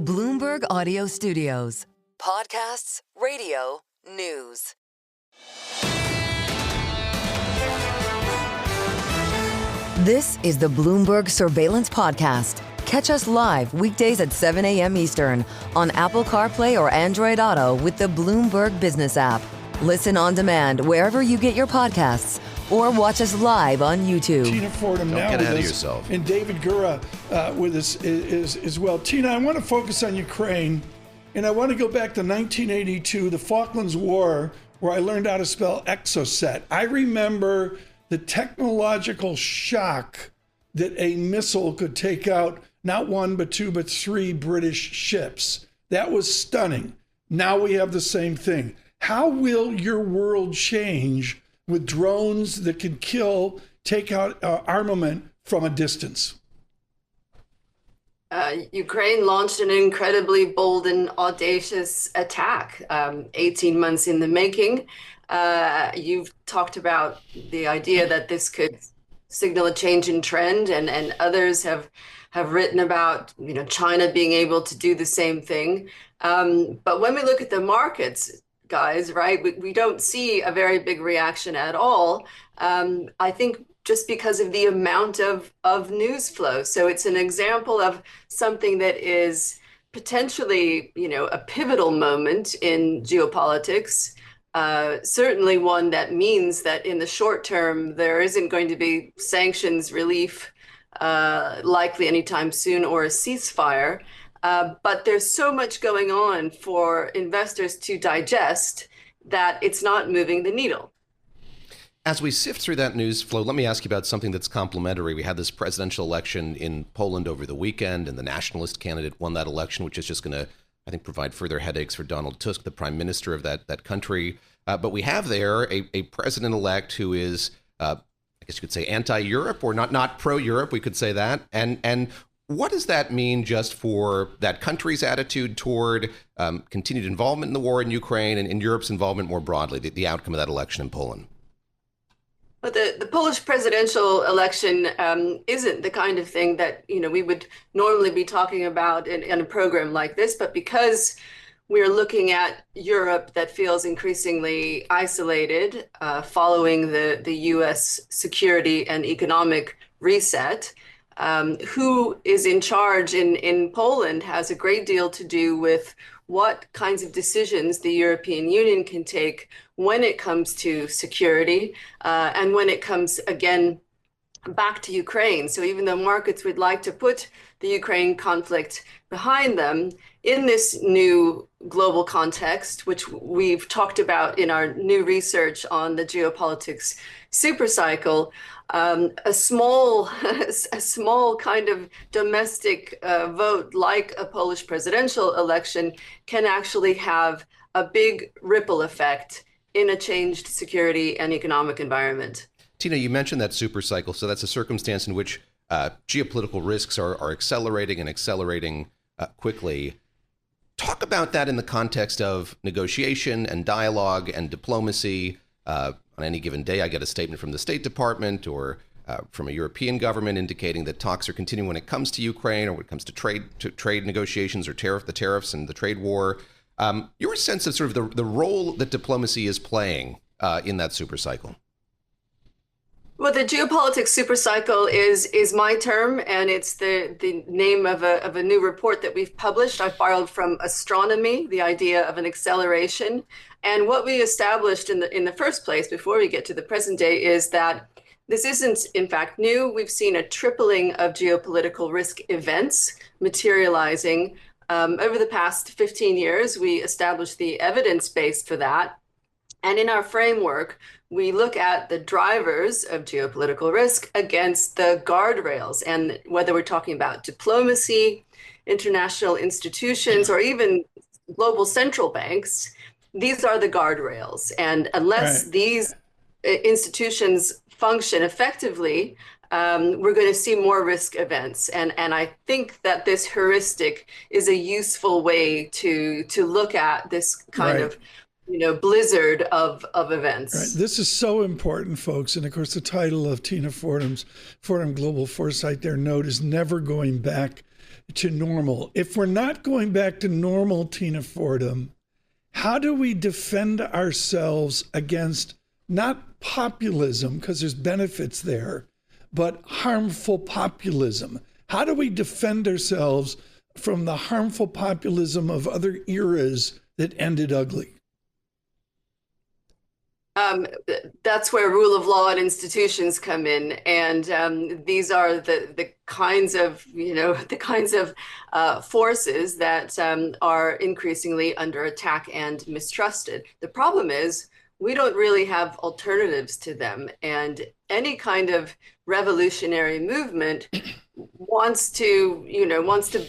Bloomberg Audio Studios. Podcasts, radio, news. This is the Bloomberg Surveillance Podcast. Catch us live weekdays at 7 a.m. Eastern on Apple CarPlay or Android Auto with the Bloomberg Business app. Listen on demand wherever you get your podcasts or watch us live on YouTube. Tina Fordham now get ahead with of us, yourself. and David Gura with us as well. Tina, I want to focus on Ukraine, and I want to go back to 1982, the Falklands War, where I learned how to spell Exocet. I remember the technological shock that a missile could take out not one, but two, but three British ships. That was stunning. Now we have the same thing. How will your world change with drones that can kill, take out armament from a distance? Ukraine launched an incredibly bold and audacious attack, 18 months in the making. You've talked about the idea that this could signal a change in trend, and others have written about, China being able to do the same thing. But when we look at the markets, guys, right, we don't see a very big reaction at all. I think just because of the amount of news flow. So it's an example of something that is potentially, a pivotal moment in geopolitics. Certainly one that means that in the short term, there isn't going to be sanctions relief likely anytime soon, or a ceasefire. But there's so much going on for investors to digest that it's not moving the needle. As we sift through that news flow, let me ask you about something that's complementary. We had this presidential election in Poland over the weekend, and the nationalist candidate won that election, which is just going to, I think, provide further headaches for Donald Tusk, the prime minister of that country. But we have there a president-elect who is, I guess you could say, anti-Europe, or not pro-Europe, we could say that. And what does that mean just for that country's attitude toward continued involvement in the war in Ukraine and Europe's involvement more broadly, the outcome of that election in Poland? But the Polish presidential election isn't the kind of thing that, we would normally be talking about in a program like this. But because we're looking at Europe that feels increasingly isolated following the US security and economic reset, who is in charge in Poland has a great deal to do with what kinds of decisions the European Union can take when it comes to security and when it comes, again, back to Ukraine. So even though markets would like to put the Ukraine conflict behind them, in this new global context, which we've talked about in our new research on the geopolitics supercycle, a small kind of domestic vote like a Polish presidential election can actually have a big ripple effect in a changed security and economic environment. Tina, you mentioned that super cycle. So that's a circumstance in which geopolitical risks are accelerating quickly. Talk about that in the context of negotiation and dialogue and diplomacy. On any given day, I get a statement from the State Department or from a European government indicating that talks are continuing when it comes to Ukraine, or when it comes to trade negotiations or the tariffs and the trade war. Your sense of sort of the role that diplomacy is playing in that super cycle? Well, the geopolitics supercycle is my term, and it's the name of a new report that we've published. I've borrowed from astronomy, the idea of an acceleration. And what we established in the first place, before we get to the present day, is that this isn't, in fact, new. We've seen a tripling of geopolitical risk events materializing over the past 15 years. We established the evidence base for that. And in our framework, we look at the drivers of geopolitical risk against the guardrails. And whether we're talking about diplomacy, international institutions, or even global central banks, these are the guardrails. And unless these institutions function effectively, we're going to see more risk events. And I think that this heuristic is a useful way to look at this kind of blizzard of events. Right. This is so important, folks. And of course, the title of Tina Fordham's Fordham Global Foresight, their note is Never Going Back to Normal. If we're not going back to normal, Tina Fordham, how do we defend ourselves against not populism, because there's benefits there, but harmful populism? How do we defend ourselves from the harmful populism of other eras that ended ugly? That's where rule of law and institutions come in, and these are the kinds of forces that are increasingly under attack and mistrusted. The problem is we don't really have alternatives to them, and any kind of revolutionary movement wants to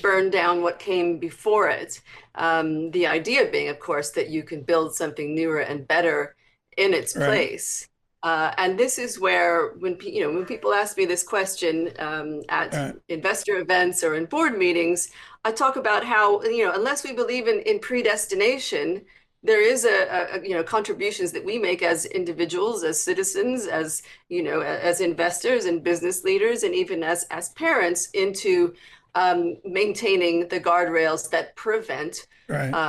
burn down what came before it. The idea being, of course, that you can build something newer and better in its place. And this is where, when people ask me this question at investor events or in board meetings, I talk about how, unless we believe in predestination, there is a contributions that we make as individuals, as citizens, as investors and business leaders, and even as parents, into maintaining the guardrails that prevent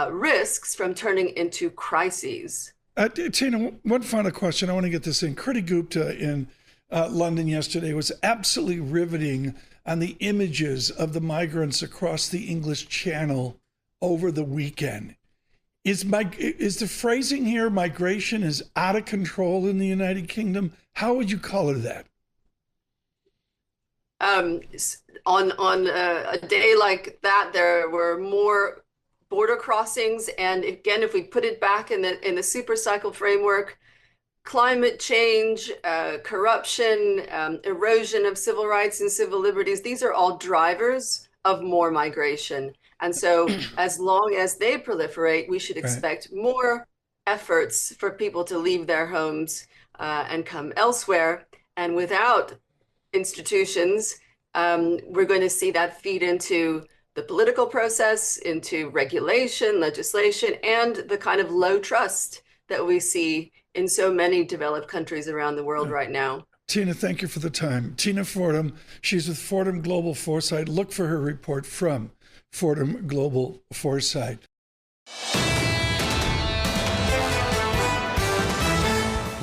risks from turning into crises. Tina, one final question. I want to get this in. Kriti Gupta in London yesterday was absolutely riveting on the images of the migrants across the English Channel over the weekend. Is the phrasing here, migration is out of control in the United Kingdom? How would you color that? On a day like that, there were more border crossings, and again, if we put it back in the super cycle framework, climate change, corruption, erosion of civil rights and civil liberties, these are all drivers of more migration. And so as long as they proliferate, we should expect more efforts for people to leave their homes and come elsewhere. And without institutions, we're going to see that feed into the political process, into regulation, legislation, and the kind of low trust that we see in so many developed countries around the world right now. Tina, thank you for the time. Tina Fordham, she's with Fordham Global Foresight. Look for her report from Fordham Global Foresight.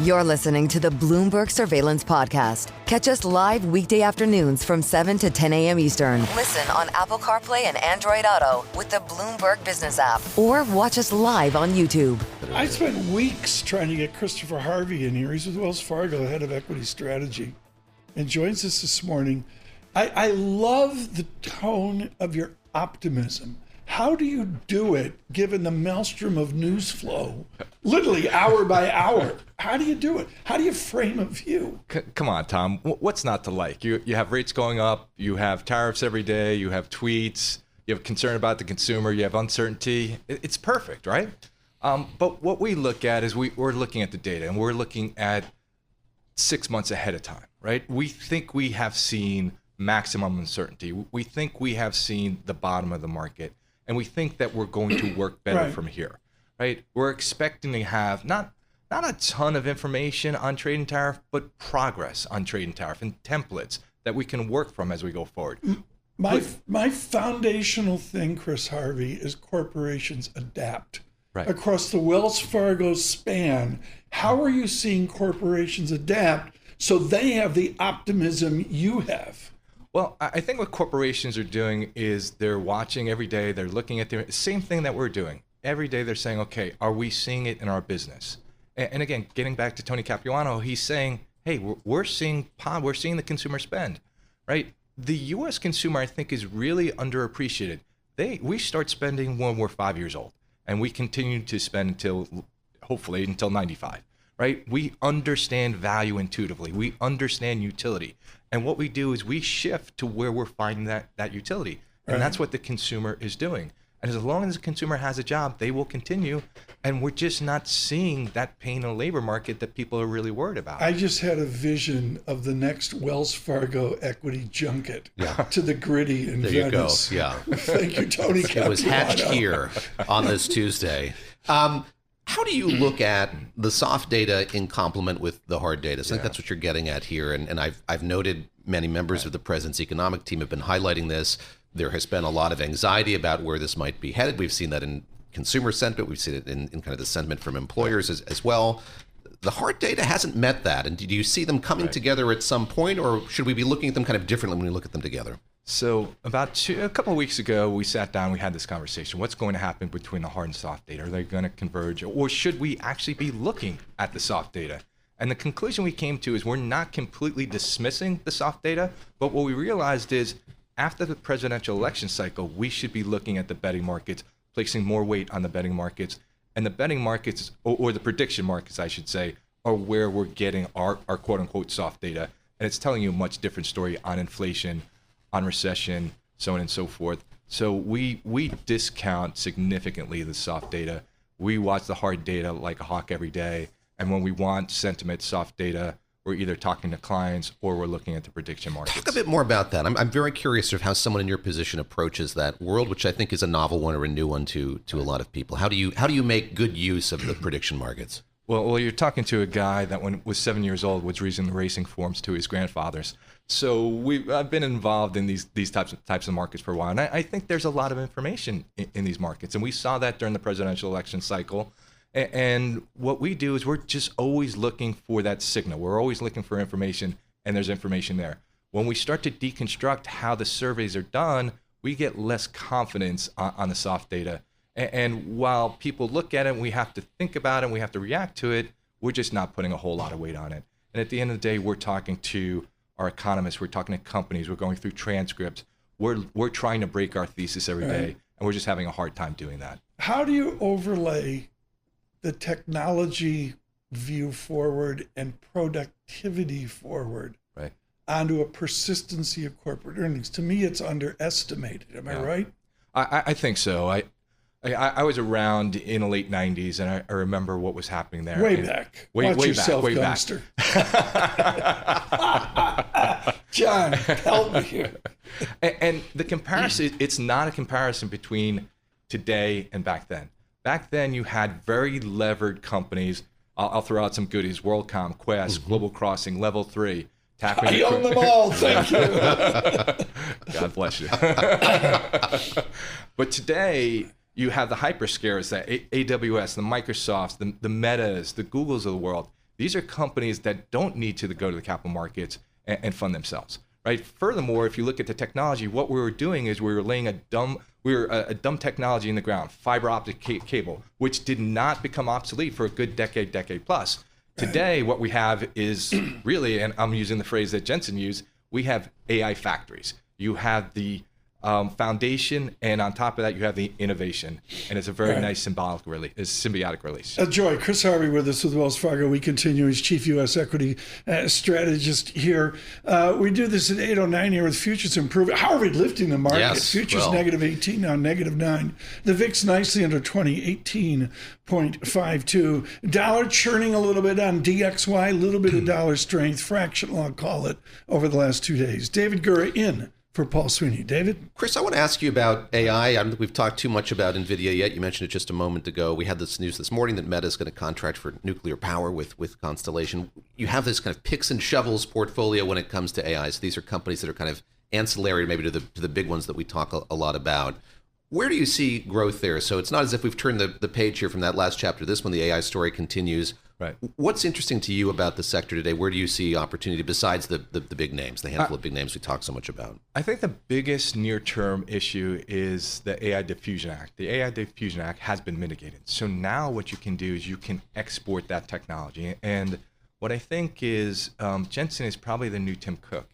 You're listening to the Bloomberg Surveillance Podcast. Catch us live weekday afternoons from 7 to 10 a.m. Eastern. Listen on Apple CarPlay and Android Auto with the Bloomberg Business app, or watch us live on YouTube. I spent weeks trying to get Christopher Harvey in here. He's with Wells Fargo, head of equity strategy, and joins us this morning. I love the tone of your optimism. How do you do it, given the maelstrom of news flow, literally hour by hour? How do you do it? How do you frame a view? Come on, Tom. What's not to like? You have rates going up. You have tariffs every day. You have tweets. You have concern about the consumer. You have uncertainty. It's perfect, right? But what we look at is we're looking at the data, and we're looking at 6 months ahead of time, right? We think we have seen maximum uncertainty. We think we have seen the bottom of the market. And we think that we're going to work better from here, right? We're expecting to have not a ton of information on trade and tariff, but progress on trade and tariff and templates that we can work from as we go forward. My foundational thing, Chris Harvey, is corporations adapt. Across the Wells Fargo span, how are you seeing corporations adapt so they have the optimism you have? Well, I think what corporations are doing is they're watching every day. They're looking at the same thing that we're doing. Every day they're saying, okay, are we seeing it in our business? And again, getting back to Tony Capuano, he's saying, hey, we're seeing the consumer spend, right? The U.S. consumer, I think, is really underappreciated. We start spending when we're 5 years old, and we continue to spend hopefully until 95. Right? We understand value intuitively. We understand utility. And what we do is we shift to where we're finding that utility. And that's what the consumer is doing. And as long as the consumer has a job, they will continue. And we're just not seeing that pain in the labor market that people are really worried about. I just had a vision of the next Wells Fargo equity junket to the Gritty in Venice. There you go. Yeah. Thank you, Tony Capuano. It was hatched here on this Tuesday. How do you look at the soft data in complement with the hard data? So I think that's what you're getting at here. And I've noted many members of the president's economic team have been highlighting this. There has been a lot of anxiety about where this might be headed. We've seen that in consumer sentiment. We've seen it in kind of the sentiment from employers as well. The hard data hasn't met that. And do you see them coming together at some point, or should we be looking at them kind of differently when we look at them together? So a couple of weeks ago, we sat down, we had this conversation. What's going to happen between the hard and soft data? Are they going to converge, or should we actually be looking at the soft data? And the conclusion we came to is we're not completely dismissing the soft data, but what we realized is after the presidential election cycle, we should be looking at the betting markets, placing more weight on the betting markets. And the betting markets, or the prediction markets, I should say, are where we're getting our quote unquote soft data. And it's telling you a much different story on inflation, on recession, so on and so forth. So we discount significantly the soft data. We watch the hard data like a hawk every day. And when we want sentiment soft data, we're either talking to clients or we're looking at the prediction markets. Talk a bit more about that. I'm very curious of how someone in your position approaches that world, which I think is a novel one or a new one to a lot of people. How do you make good use of the prediction markets? Well, you're talking to a guy that when was 7 years old was reading the racing forms to his grandfathers. So I've been involved in these types of markets for a while, and I think there's a lot of information in these markets, and we saw that during the presidential election cycle. And what we do is we're just always looking for that signal. We're always looking for information, and there's information there. When we start to deconstruct how the surveys are done, we get less confidence on the soft data. And while people look at it, we have to think about it, and we have to react to it, we're just not putting a whole lot of weight on it. And at the end of the day, we're talking to our economists, we're talking to companies, we're going through transcripts. We're trying to break our thesis every day, and we're just having a hard time doing that. How do you overlay the technology view forward and productivity forward onto a persistency of corporate earnings? To me, it's underestimated. Am I right? I think so. I was around in the late 90s, and I remember what was happening there. Way back. Watch yourself, youngster. John, help me here. And the comparison, it's not a comparison between today and back then. Back then, you had very levered companies. I'll throw out some goodies: WorldCom, Quest, Global Crossing, Level 3. I own them all, thank you. God bless you. But today, you have the hyperscalers, the AWS, the Microsofts, the Metas, the Googles of the world. These are companies that don't need to go to the capital markets and fund themselves, right? Furthermore, if you look at the technology, what we were doing is we were laying a dumb technology in the ground, fiber optic cable, which did not become obsolete for a good decade plus. Today, what we have is really, and I'm using the phrase that Jensen used, we have AI factories. You have the foundation, and on top of that, you have the innovation, and it's a very nice symbiotic relationship. A joy. Chris Harvey with us with Wells Fargo. We continue as Chief U.S. Equity Strategist here. We do this at 8:09 here with futures improving. Harvey lifting the market. Yes, futures negative 18, now negative 9. The VIX nicely under 20, 18.52. Dollar churning a little bit on DXY, a little bit of dollar strength, fractional, I'll call it, over the last 2 days. David Gura in for Paul Sweeney. David? Chris, I want to ask you about AI. I don't think we've talked too much about NVIDIA yet. You mentioned it just a moment ago. We had this news this morning that Meta is going to contract for nuclear power with Constellation. You have this kind of picks and shovels portfolio when it comes to AI. So these are companies that are kind of ancillary maybe to the big ones that we talk a lot about. Where do you see growth there? So it's not as if we've turned the page here from that last chapter. This one, the AI story continues. Right. What's interesting to you about the sector today? Where do you see opportunity besides the big names, the handful of big names we talk so much about? I think the biggest near-term issue is the AI Diffusion Act. The AI Diffusion Act has been mitigated. So now what you can do is you can export that technology. And what I think is Jensen is probably the new Tim Cook.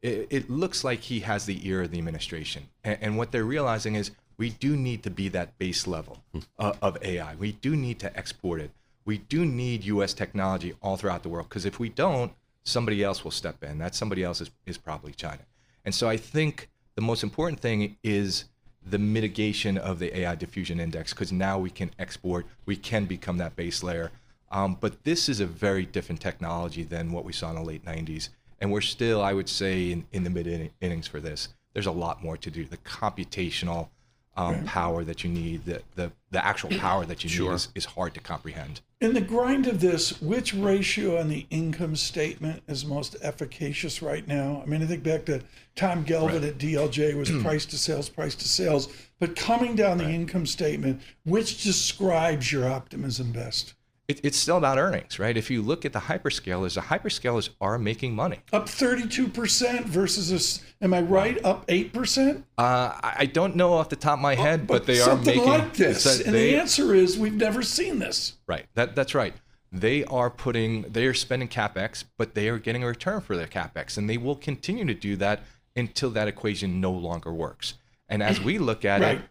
It looks like he has the ear of the administration. And what they're realizing is we do need to be that base level of AI. We do need to export it. We do need U.S. technology all throughout the world, because if we don't, somebody else will step in. That somebody else is probably China. And so I think the most important thing is the mitigation of the AI diffusion index, because now we can export, we can become that base layer. But this is a very different technology than what we saw in the late 90s. And we're still, I would say, in the mid innings for this. There's a lot more to do. The computational power that you need. The actual power that you need is hard to comprehend. In the grind of this, which ratio on the income statement is most efficacious right now? I mean, I think back to Tom Gelvin at DLJ was price to sales. But coming down the income statement, which describes your optimism best? It's still about earnings, right? If you look at the hyperscalers are making money. Up 32% versus, am I right, up 8%? I don't know off the top of my head, but they are making... Something like this. And the answer is, we've never seen this. Right, that's right. They are spending CapEx, but they are getting a return for their CapEx. And they will continue to do that until that equation no longer works. And as we look at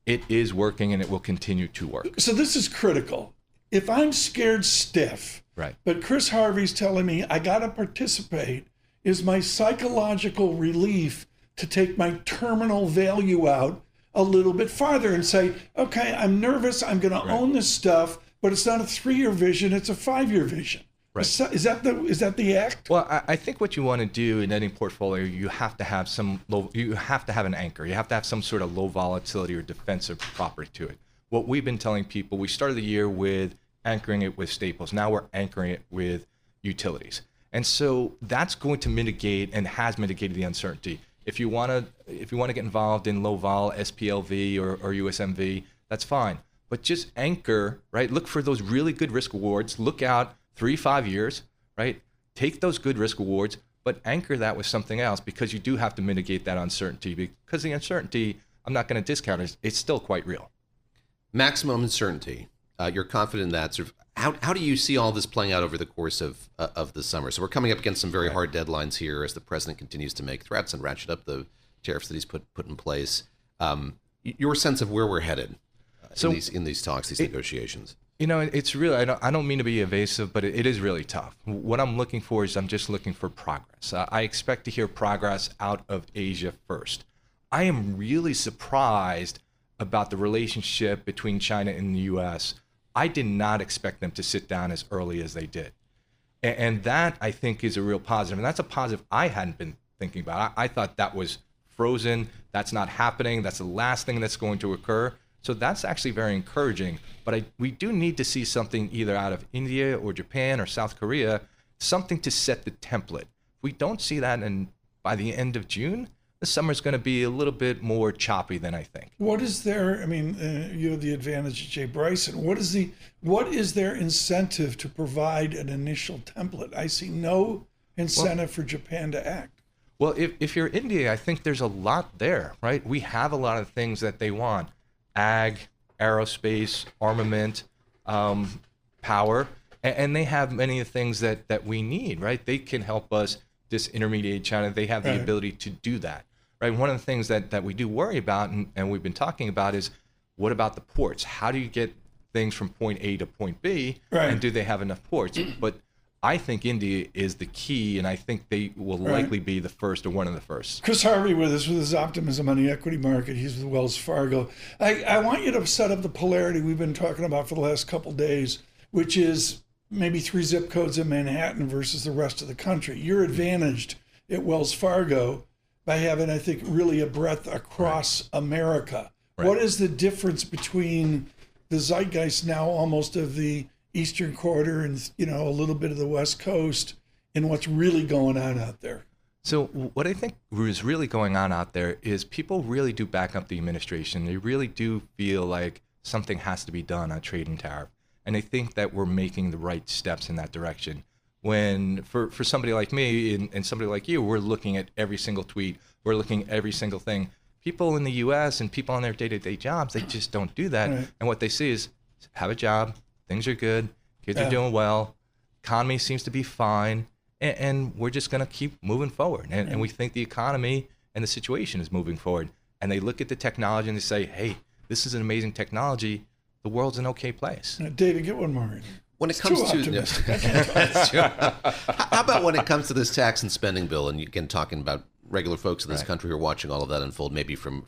it is working and it will continue to work. So this is critical. If I'm scared stiff, but Chris Harvey's telling me I got to participate, is my psychological relief to take my terminal value out a little bit farther and say, okay, I'm nervous, I'm going to own this stuff, but it's not a 3-year vision, it's a 5-year vision. Right. Is that the act? Well, I think what you want to do in any portfolio, you have to have you have to have an anchor. You have to have some sort of low volatility or defensive property to it. What we've been telling people, we started the year with anchoring it with staples. Now we're anchoring it with utilities. And so that's going to mitigate and has mitigated the uncertainty. If you want to get involved in low vol SPLV or USMV, that's fine. But just anchor, right? Look for those really good risk rewards. Look out 3-5 years, right? Take those good risk rewards, but anchor that with something else because you do have to mitigate that uncertainty because the uncertainty, I'm not going to discount it, it's still quite real. Maximum uncertainty. You're confident in that. Sort of, how do you see all this playing out over the course of the summer? So we're coming up against some very hard deadlines here as the president continues to make threats and ratchet up the tariffs that he's put in place. Your sense of where we're headed in these talks, these negotiations. You know, it's really, I don't mean to be evasive, but it is really tough. What I'm looking for is I'm just looking for progress. I expect to hear progress out of Asia first. I am really surprised about the relationship between China and the U.S. I did not expect them to sit down as early as they did. And that, I think, is a real positive. And that's a positive I hadn't been thinking about. I thought that was frozen. That's not happening. That's the last thing that's going to occur. So that's actually very encouraging. But we do need to see something either out of India or Japan or South Korea, something to set the template. If we don't see that by the end of June, the summer's going to be a little bit more choppy than I think. What is their, you have the advantage of Jay Bryson. What is their incentive to provide an initial template? I see no incentive for Japan to act. Well, if you're India, I think there's a lot there, right? We have a lot of things that they want. Ag, aerospace, armament, power, and they have many of the things that we need, right? They can help us disintermediate China. They have the ability to do that, right? One of the things that we do worry about, and we've been talking about, is what about the ports? How do you get things from point A to point B, and do they have enough ports? But I think India is the key, and I think they will likely be the first or one of the first. Chris Harvey with us with his optimism on the equity market. He's with Wells Fargo. I want you to set up the polarity we've been talking about for the last couple of days, which is maybe 3 zip codes in Manhattan versus the rest of the country. You're advantaged at Wells Fargo by having, I think, really a breadth across America. What is the difference between the zeitgeist now almost of the Eastern Quarter and a little bit of the West Coast and what's really going on out there? So what I think is really going on out there is people really do back up the administration. They really do feel like something has to be done on trade and tariff. And they think that we're making the right steps in that direction. When for somebody like me and somebody like you, we're looking at every single tweet. We're looking at every single thing. People in the U.S. and people on their day-to-day jobs, they just don't do that. And what they see is have a job. Things are good. Kids are doing well. Economy seems to be fine. And we're just going to keep moving forward. And we think the economy and the situation is moving forward. And they look at the technology and they say, hey, this is an amazing technology. The world's an okay place. David, get one more. When it comes how about when it comes to this tax and spending bill, and again, talking about regular folks in this country who are watching all of that unfold, maybe from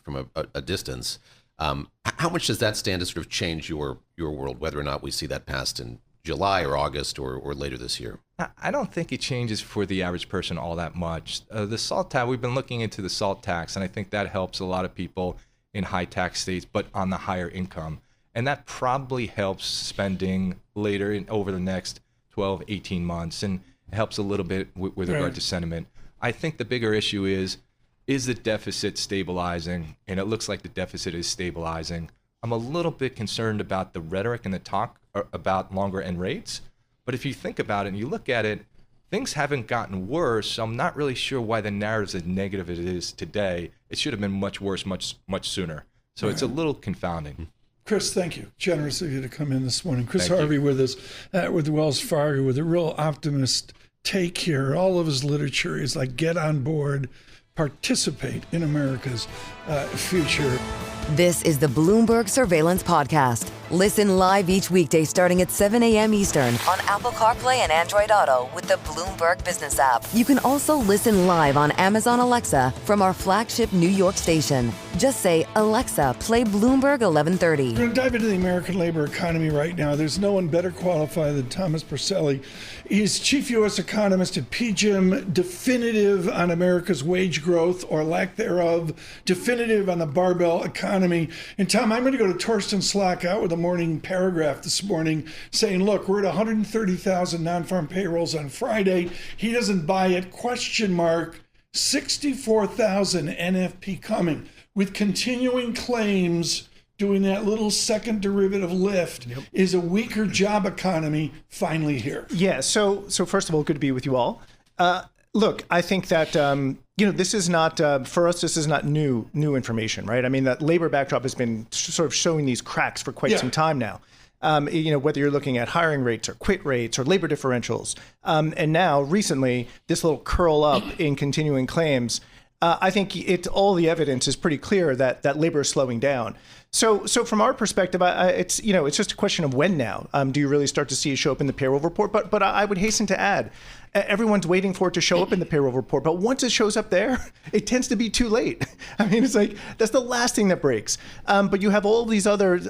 a distance, how much does that stand to sort of change your world, whether or not we see that passed in July or August or later this year? I don't think it changes for the average person all that much. The SALT tax, we've been looking into the SALT tax, and I think that helps a lot of people in high tax states, but on the higher income. And that probably helps spending later over the next 12, 18 months, and it helps a little bit with regard to sentiment. I think the bigger issue is the deficit stabilizing? And it looks like the deficit is stabilizing. I'm a little bit concerned about the rhetoric and the talk about longer end rates. But if you think about it and you look at it, things haven't gotten worse. So I'm not really sure why the narrative is as negative as it is today. It should have been much worse, much sooner. So it's a little confounding. Chris, thank you. Generous of you to come in this morning. Chris Harvey with us with Wells Fargo with a real optimist take here. All of his literature is like, get on board, participate in America's future. This is the Bloomberg Surveillance Podcast. Listen live each weekday starting at 7 a.m. Eastern on Apple CarPlay and Android Auto with the Bloomberg Business app. You can also listen live on Amazon Alexa from our flagship New York station. Just say, Alexa, play Bloomberg 1130. We're going to dive into the American labor economy right now. There's no one better qualified than Thomas Porcelli. He's chief U.S. economist at PGIM, definitive on America's wage growth or lack thereof, definitive on the barbell economy. And Tom, I'm going to go to Torsten Slok out with a morning paragraph this morning saying, look, we're at 130,000 non-farm payrolls on Friday. He doesn't buy it, question mark, 64,000 NFP coming with continuing claims doing that little second derivative lift. Is a weaker job economy finally here? Yeah, so first of all, good to be with you all. Look, I think that, this is not, for us, this is not new information, right? I mean, that labor backdrop has been sort of showing these cracks for quite some time now. Whether you're looking at hiring rates or quit rates or labor differentials. And now, recently, this little curl up in continuing claims, I think all the evidence is pretty clear that labor is slowing down. So from our perspective, it's just a question of when now. Do you really start to see it show up in the payroll report? But I would hasten to add, everyone's waiting for it to show up in the payroll report. But once it shows up there, it tends to be too late. I mean, it's like that's the last thing that breaks. But you have all this other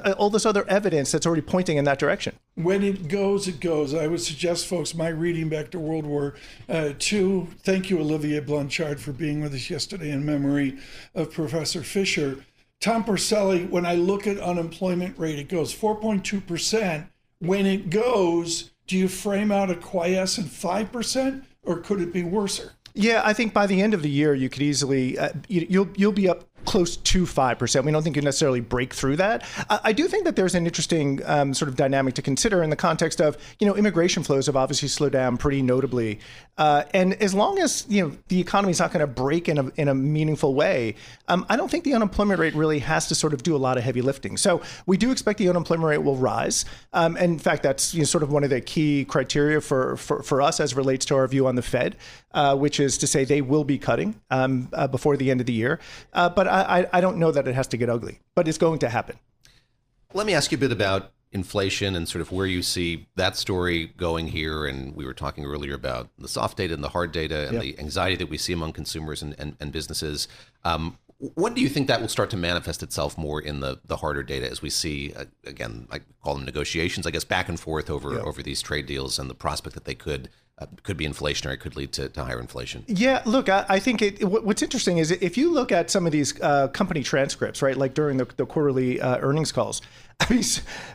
evidence that's already pointing in that direction. When it goes, it goes. I would suggest, folks, my reading back to World War II. Thank you, Olivier Blanchard, for being with us yesterday in memory of Professor Fisher. Tom Porcelli, when I look at unemployment rate, it goes 4.2%. When it goes, do you frame out a quiescent 5%, or could it be worse? Yeah, I think by the end of the year, you could easily, you'll be up close to 5%. We don't think you necessarily break through that. I do think that there's an interesting sort of dynamic to consider in the context of, immigration flows have obviously slowed down pretty notably. And as long as, the economy is not going to break in a meaningful way, I don't think the unemployment rate really has to sort of do a lot of heavy lifting. So we do expect the unemployment rate will rise. And in fact, that's sort of one of the key criteria for us as relates to our view on the Fed, which is to say they will be cutting before the end of the year. But I don't know that it has to get ugly, but it's going to happen. Let me ask you a bit about inflation and sort of where you see that story going here. And we were talking earlier about the soft data and the hard data and the anxiety that we see among consumers and businesses. When do you think that will start to manifest itself more in the harder data as we see, again, I call them negotiations, I guess, back and forth over these trade deals and the prospect that they could be inflationary, could lead to higher inflation? Yeah, look, I think what's interesting is if you look at some of these company transcripts, right, like during the quarterly earnings calls, I mean,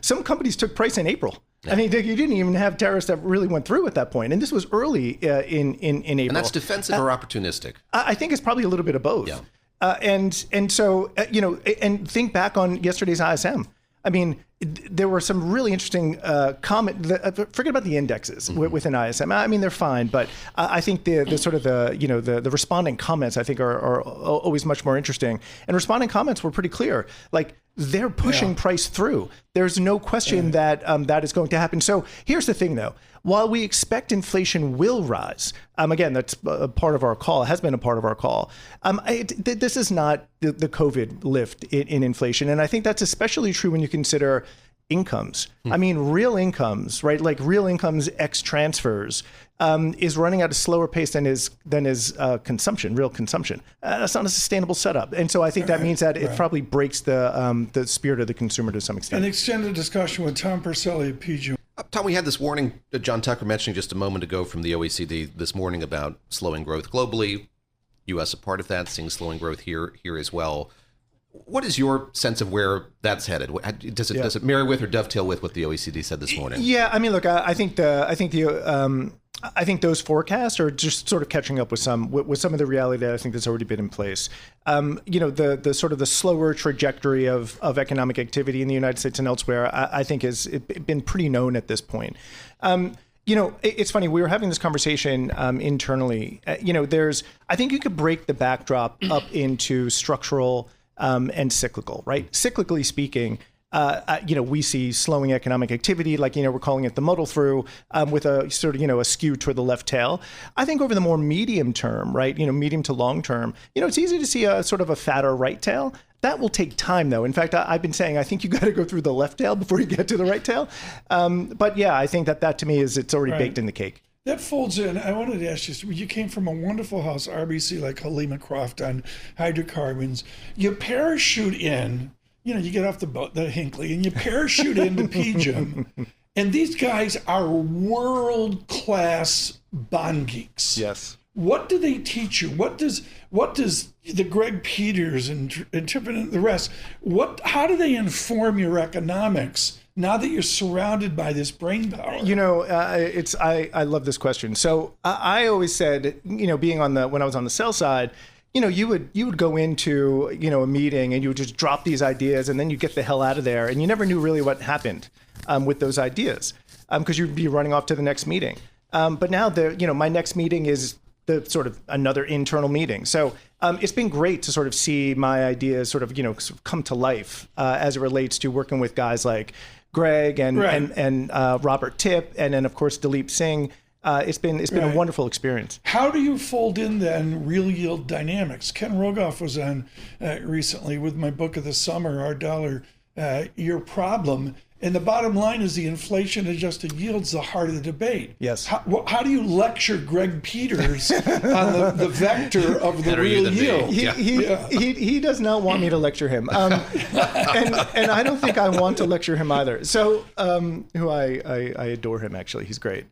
some companies took price in April. Yeah. I mean, you didn't even have tariffs that really went through at that point. And this was early in April. And that's defensive or opportunistic? I think it's probably a little bit of both. Yeah. And so, and think back on yesterday's ISM. I mean, there were some really interesting forget about the indexes within ISM. I mean, they're fine, but I think the sort of the responding comments I think are always much more interesting. And responding comments were pretty clear. Like they're pushing price through. There's no question that that is going to happen. So here's the thing, though. While we expect inflation will rise, again, that's a part of our call, has been a part of our call. This is not the COVID lift in inflation. And I think that's especially true when you consider incomes. I mean, real incomes, right? Like real incomes ex transfers is running at a slower pace than is consumption, real consumption. That's not a sustainable setup. And so I think that means that it probably breaks the spirit of the consumer to some extent. An extended discussion with Tom Porcelli at PGIM. Tom, we had this warning that John Tucker mentioning just a moment ago from the OECD this morning about slowing growth globally. U.S. a part of that, seeing slowing growth here as well. What is your sense of where that's headed? Does it marry with or dovetail with what the OECD said this morning? Yeah, I mean, look, I think those forecasts are just sort of catching up with some of the reality that I think that's already been in place. The sort of the slower trajectory of economic activity in the United States and elsewhere, I think has been pretty known at this point. It's funny. We were having this conversation internally. I think you could break the backdrop up into structural and cyclical, right? Cyclically speaking, we see slowing economic activity, like, we're calling it the muddle through, with a sort of, a skew toward the left tail. I think over the more medium term, right, medium to long term, it's easy to see a sort of a fatter right tail. That will take time, though. In fact, I've been saying I think you got to go through the left tail before you get to the right tail. But yeah, I think that to me it's already baked in the cake. That folds in. I wanted to ask you came from a wonderful house, RBC, like Halima Croft on hydrocarbons. You parachute in, you get off the boat, the Hinckley, and you parachute into PGIM. And these guys are world-class bond geeks. Yes. What do they teach you? What does the Greg Peters and Tippin and the rest, how do they inform your economics now that you're surrounded by this brain power? I love this question. So I always said, being when I was on the sell side, you would go into, a meeting and you would just drop these ideas and then you get the hell out of there. And you never knew really what happened with those ideas because you'd be running off to the next meeting. But now my next meeting is the sort of another internal meeting. So it's been great to sort of see my ideas sort of come to life as it relates to working with guys like Greg and Robert Tipp, and then of course Dileep Singh. It's been a wonderful experience. How do you fold in then real yield dynamics? Ken Rogoff was on recently with my book of the summer, Our Dollar, Your Problem. And the bottom line is the inflation-adjusted yield's the heart of the debate. Yes. How do you lecture Greg Peters on the vector of the real yield? He does not want me to lecture him, and I don't think I want to lecture him either. So, who I adore him, actually. He's great.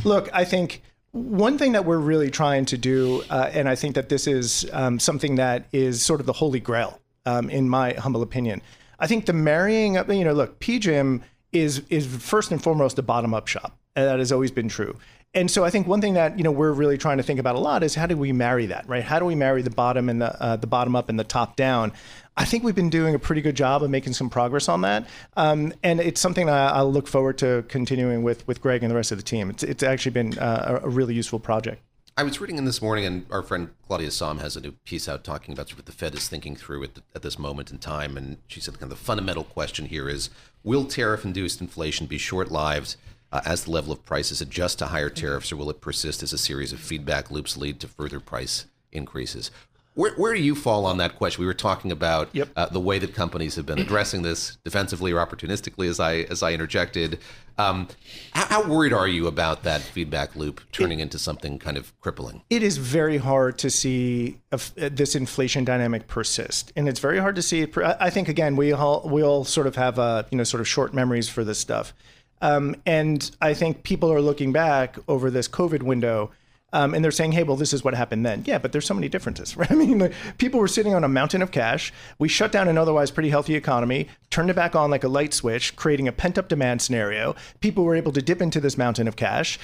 Look, I think one thing that we're really trying to do, and I think that this is something that is sort of the holy grail, in my humble opinion. I think the marrying up, look, PGIM is first and foremost a bottom-up shop. And that has always been true. And so I think one thing that, we're really trying to think about a lot is how do we marry that, right? How do we marry the bottom and the bottom up and the top down? I think we've been doing a pretty good job of making some progress on that. And it's something that I'll look forward to continuing with Greg and the rest of the team. It's actually been a really useful project. I was reading in this morning, and our friend Claudia Sahm has a new piece out talking about sort of what the Fed is thinking through at this moment in time. And she said kind of the fundamental question here is, will tariff-induced inflation be short-lived as the level of prices adjust to higher tariffs, or will it persist as a series of feedback loops lead to further price increases? Where do you fall on that question? We were talking about the way that companies have been addressing this defensively or opportunistically, as I interjected. How worried are you about that feedback loop turning into something kind of crippling? It is very hard to see this inflation dynamic persist, and it's very hard to see. I think again, we all sort of have sort of short memories for this stuff, and I think people are looking back over this COVID window. And they're saying, hey, well, this is what happened then. Yeah, but there's so many differences, right? I mean, people were sitting on a mountain of cash. We shut down an otherwise pretty healthy economy, turned it back on like a light switch, creating a pent-up demand scenario. People were able to dip into this mountain of cash.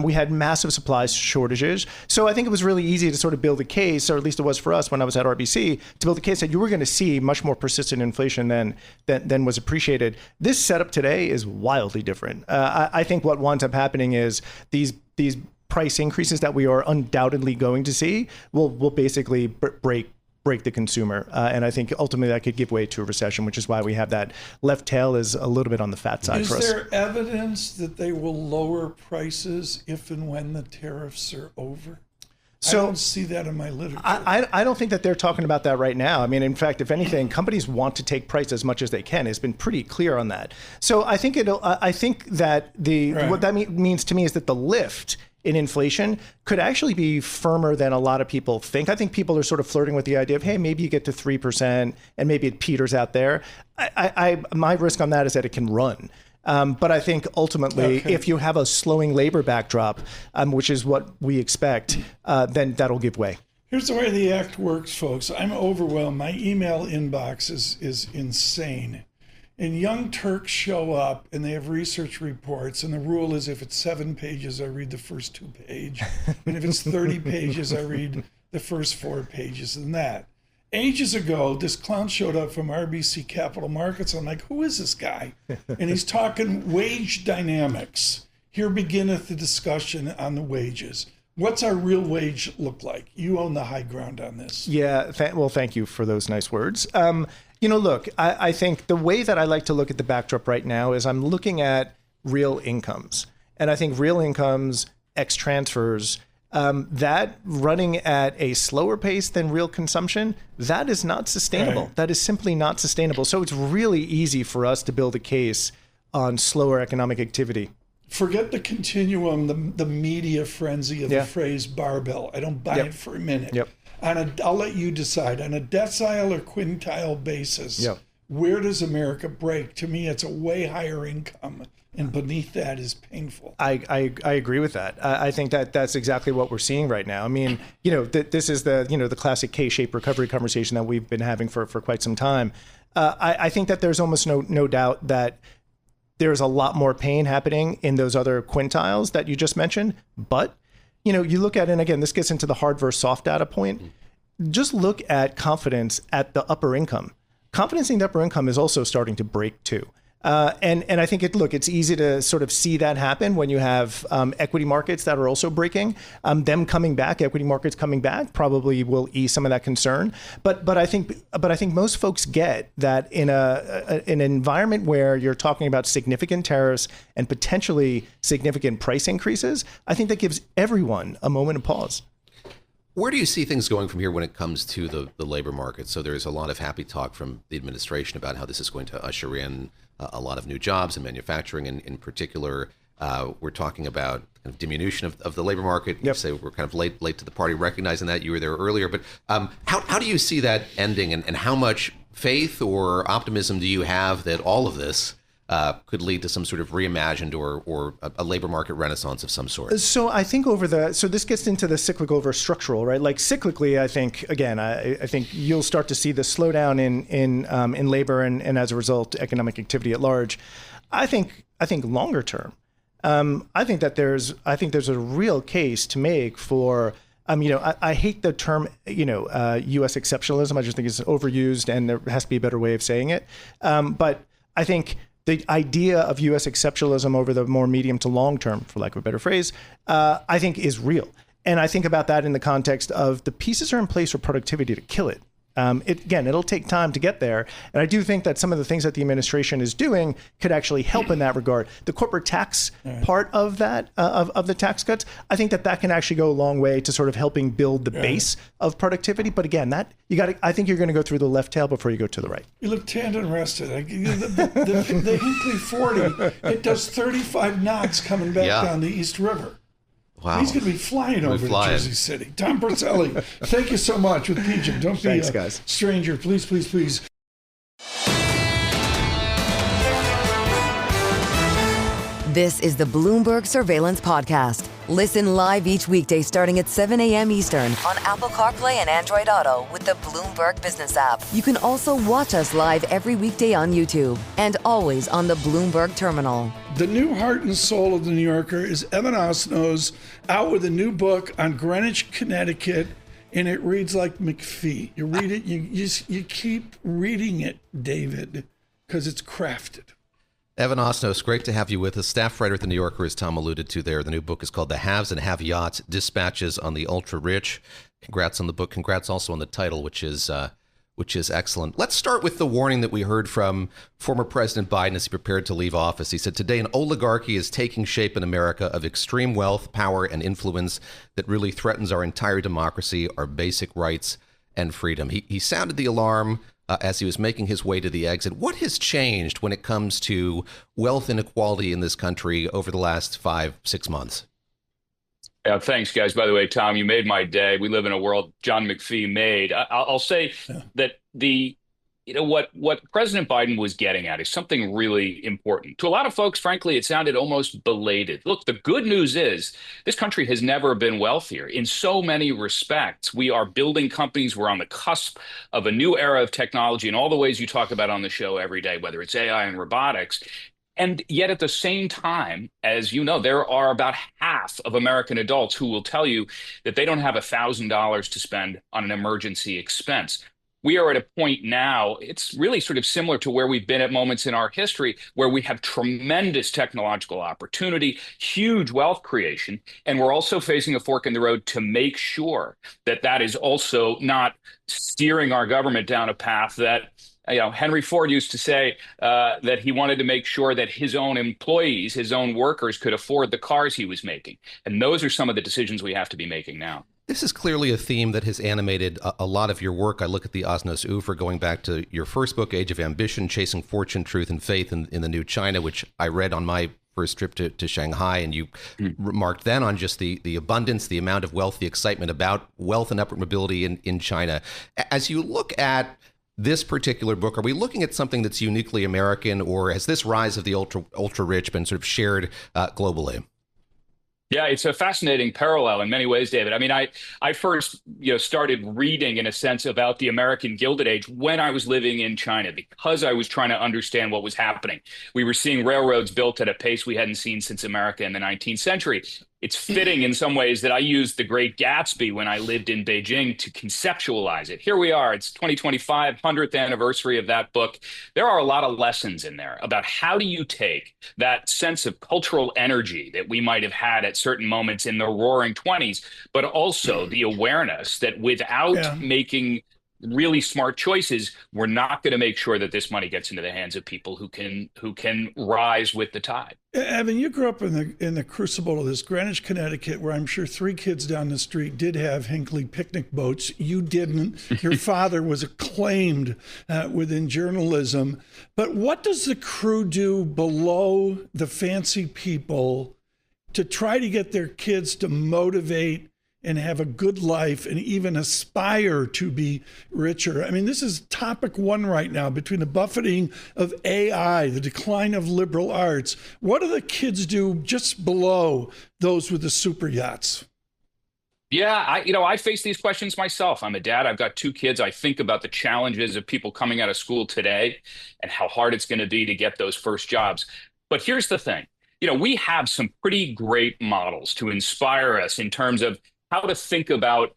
We had massive supply shortages. So I think it was really easy to sort of build a case, or at least it was for us when I was at RBC, to build a case that you were going to see much more persistent inflation than was appreciated. This setup today is wildly different. I think what winds up happening is these price increases that we are undoubtedly going to see will basically break the consumer. And I think ultimately that could give way to a recession, which is why we have that left tail is a little bit on the fat side for us. Is there evidence that they will lower prices if and when the tariffs are over? So, I don't see that in my literature. I don't think that they're talking about that right now. I mean, in fact, if anything, companies want to take price as much as they can. It's been pretty clear on that. So I think that what that means to me is that the lift in inflation could actually be firmer than a lot of people think. I think people are sort of flirting with the idea of, hey, maybe you get to 3% and maybe it peters out there. My risk on that is that it can run. But I think ultimately, if you have a slowing labor backdrop, which is what we expect, then that'll give way. Here's the way the act works, folks. I'm overwhelmed. My email inbox is insane. And young Turks show up and they have research reports. And the rule is if it's 7 pages, I read the first 2 pages. And if it's 30 pages, I read the first 4 pages and that. Ages ago, this clown showed up from RBC Capital Markets. I'm like, who is this guy? And he's talking wage dynamics. Here beginneth the discussion on the wages. What's our real wage look like? You own the high ground on this. Yeah, well, thank you for those nice words. Look, I think the way that I like to look at the backdrop right now is I'm looking at real incomes. And I think real incomes, ex transfers, that running at a slower pace than real consumption, that is not sustainable. Right. That is simply not sustainable. So it's really easy for us to build a case on slower economic activity. Forget the continuum, the media frenzy of the phrase barbell. I don't buy it for a minute. Yep. I'll let you decide. On a decile or quintile basis, where does America break? To me, it's a way higher income, and beneath that is painful. I agree with that. I think that that's exactly what we're seeing right now. I mean, this is the classic K-shaped recovery conversation that we've been having for quite some time. I think that there's almost no doubt that there's a lot more pain happening in those other quintiles that you just mentioned. But, you look at, and again, this gets into the hard versus soft data point. Just look at confidence at the upper income. Confidence in the upper income is also starting to break too. And I think it's easy to sort of see that happen when you have equity markets that are also breaking. Them coming back, equity markets coming back, probably will ease some of that concern. But I think most folks get that in an environment where you're talking about significant tariffs and potentially significant price increases, I think that gives everyone a moment of pause. Where do you see things going from here when it comes to the labor market? So there's a lot of happy talk from the administration about how this is going to usher in a lot of new jobs and manufacturing in particular. We're talking about kind of diminution of the labor market. You say we're kind of late to the party, recognizing that you were there earlier. But how do you see that ending, and how much faith or optimism do you have that all of this could lead to some sort of reimagined or a labor market renaissance of some sort? So I think so this gets into the cyclical versus structural, right? Like cyclically, I think, again, I think you'll start to see the slowdown in labor and as a result, economic activity at large. I think longer term, I think there's a real case to make for, I hate the term, U.S. exceptionalism. I just think it's overused and there has to be a better way of saying it. But I think the idea of U.S. exceptionalism over the more medium to long term, for lack of a better phrase, I think is real. And I think about that in the context of the pieces are in place for productivity to kill it. It'll take time to get there. And I do think that some of the things that the administration is doing could actually help in that regard. The corporate tax part of that, of the tax cuts, I think that can actually go a long way to sort of helping build the base of productivity. But again, I think you're going to go through the left tail before you go to the right. You look tandem rested. The Hinkley 40, it does 35 knots coming back down the East River. Wow. He's going to be flying over to Jersey City. Tom Porcelli, thank you so much with PGIM. Don't be a stranger. Please, please, please. This is the Bloomberg Surveillance Podcast. Listen live each weekday starting at 7 a.m. Eastern on Apple CarPlay and Android Auto with the Bloomberg Business app. You can also watch us live every weekday on YouTube and always on the Bloomberg Terminal. The new heart and soul of the New Yorker is Evan Osnos, out with a new book on Greenwich, Connecticut, and it reads like McPhee. You read it, you keep reading it, David, because it's crafted. Evan Osnos, great to have you with us. Staff writer at The New Yorker, as Tom alluded to there. The new book is called The Haves and Have-Yachts, Dispatches on the Ultra-Rich. Congrats on the book. Congrats also on the title, which is excellent. Let's start with the warning that we heard from former President Biden as he prepared to leave office. He said, today an oligarchy is taking shape in America of extreme wealth, power, and influence that really threatens our entire democracy, our basic rights, and freedom. He sounded the alarm as he was making his way to the exit. What has changed when it comes to wealth inequality in this country over the last 5-6 months? Yeah, thanks, guys. By the way, Tom, you made my day. We live in a world John McPhee made. I'll say that the what President Biden was getting at is something really important. To a lot of folks, frankly, it sounded almost belated. Look, the good news is this country has never been wealthier. In so many respects, we are building companies. We're on the cusp of a new era of technology in all the ways you talk about on the show every day, whether it's AI and robotics. And yet at the same time, as you know, there are about half of American adults who will tell you that they don't have $1,000 to spend on an emergency expense. We are at a point now, it's really sort of similar to where we've been at moments in our history, where we have tremendous technological opportunity, huge wealth creation, and we're also facing a fork in the road to make sure that that is also not steering our government down a path that, Henry Ford used to say that he wanted to make sure that his own employees, his own workers could afford the cars he was making. And those are some of the decisions we have to be making now. This is clearly a theme that has animated a lot of your work. I look at the Osnos oeuvre going back to your first book, Age of Ambition, Chasing Fortune, Truth, and Faith in the New China, which I read on my first trip to Shanghai. And you remarked then on just the abundance, the amount of wealth, the excitement about wealth and upward mobility in China. As you look at this particular book, are we looking at something that's uniquely American, or has this rise of the ultra rich been sort of shared globally? Yeah, it's a fascinating parallel in many ways, David. I mean, I first started reading, in a sense, about the American Gilded Age when I was living in China, because I was trying to understand what was happening. We were seeing railroads built at a pace we hadn't seen since America in the 19th century. It's fitting in some ways that I used The Great Gatsby when I lived in Beijing to conceptualize it. Here we are. It's 2025, 100th anniversary of that book. There are a lot of lessons in there about how do you take that sense of cultural energy that we might have had at certain moments in the roaring 20s, but also the awareness that without making really smart choices, we're not going to make sure that this money gets into the hands of people who can rise with the tide. Evan, you grew up in the crucible of this, Greenwich, Connecticut, where I'm sure 3 kids down the street did have Hinckley picnic boats. You didn't. Your father was acclaimed within journalism. But what does the crew do below the fancy people to try to get their kids to motivate and have a good life and even aspire to be richer? I mean, this is topic 1 right now, between the buffeting of AI, the decline of liberal arts. What do the kids do just below those with the super yachts? Yeah, I face these questions myself. I'm a dad. I've got 2 kids. I think about the challenges of people coming out of school today and how hard it's going to be to get those first jobs. But here's the thing. We have some pretty great models to inspire us in terms of how to think about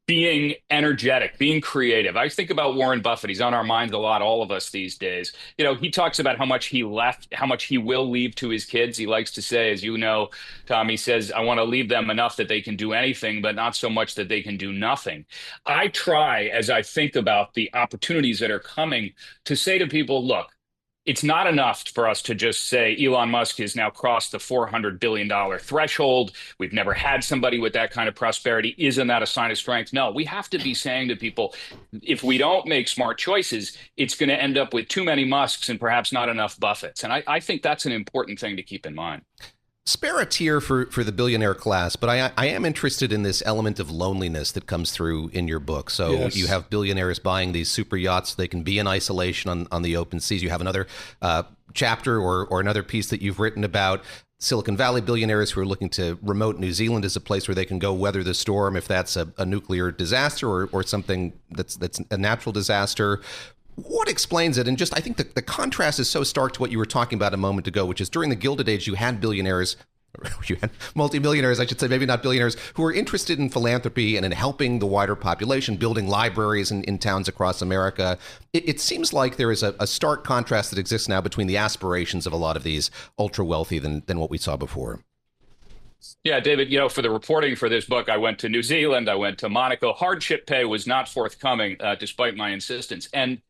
being energetic, being creative. I think about Warren Buffett. He's on our minds a lot, all of us these days. He talks about how much he left, how much he will leave to his kids. He likes to say, as you know, Tom, he says, I want to leave them enough that they can do anything, but not so much that they can do nothing. I try, as I think about the opportunities that are coming, to say to people, look, it's not enough for us to just say Elon Musk has now crossed the $400 billion threshold. We've never had somebody with that kind of prosperity. Isn't that a sign of strength? No, we have to be saying to people, if we don't make smart choices, it's going to end up with too many Musks and perhaps not enough Buffetts. And I think that's an important thing to keep in mind. Spare a tear for the billionaire class, but I am interested in this element of loneliness that comes through in your book. So yes, you have billionaires buying these super yachts. They can be in isolation on the open seas. You have another chapter or another piece that you've written about Silicon Valley billionaires who are looking to promote New Zealand as a place where they can go weather the storm if that's a nuclear disaster or something that's a natural disaster. What explains it? And just, I think the contrast is so stark to what you were talking about a moment ago, which is during the Gilded Age, you had billionaires, you had multimillionaires, I should say, maybe not billionaires, who were interested in philanthropy and in helping the wider population, building libraries in towns across America. It seems like there is a stark contrast that exists now between the aspirations of a lot of these ultra wealthy than what we saw before. Yeah, David, for the reporting for this book, I went to New Zealand, I went to Monaco. Hardship pay was not forthcoming, despite my insistence. And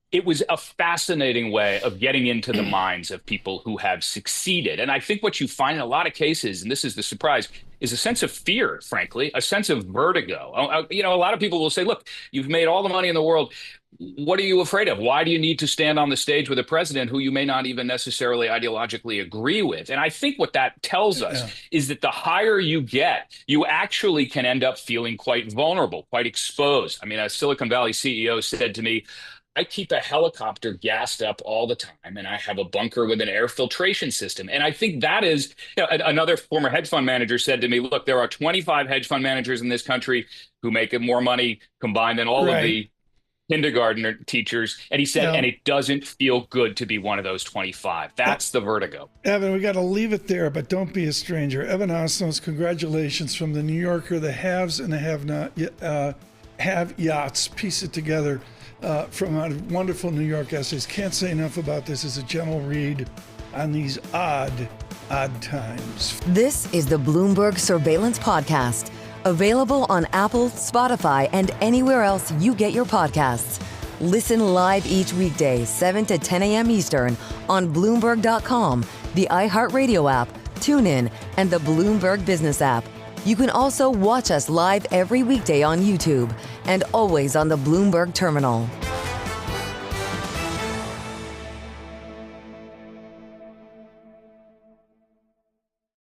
it was a fascinating way of getting into the minds of people who have succeeded. And I think what you find in a lot of cases, and this is the surprise, is a sense of fear, frankly, a sense of vertigo. A lot of people will say, look, you've made all the money in the world. What are you afraid of? Why do you need to stand on the stage with a president who you may not even necessarily ideologically agree with? And I think what that tells us is that the higher you get, you actually can end up feeling quite vulnerable, quite exposed. I mean, a Silicon Valley CEO said to me, I keep a helicopter gassed up all the time, and I have a bunker with an air filtration system. And I think that is, another former hedge fund manager said to me, look, there are 25 hedge fund managers in this country who make more money combined than all of the kindergarten teachers. And he said, and it doesn't feel good to be one of those 25. That's the vertigo. Evan, we got to leave it there, but don't be a stranger. Evan Osnos, congratulations from the New Yorker, the Haves and the Have-Yachts. Piece it together from our wonderful New York essays. Can't say enough about this as a general read on these odd times. This is the Bloomberg Surveillance Podcast, available on Apple, Spotify, and anywhere else you get your podcasts. Listen live each weekday, 7 to 10 a.m. Eastern on Bloomberg.com, the iHeartRadio app, TuneIn, and the Bloomberg Business app. You can also watch us live every weekday on YouTube and always on the Bloomberg Terminal.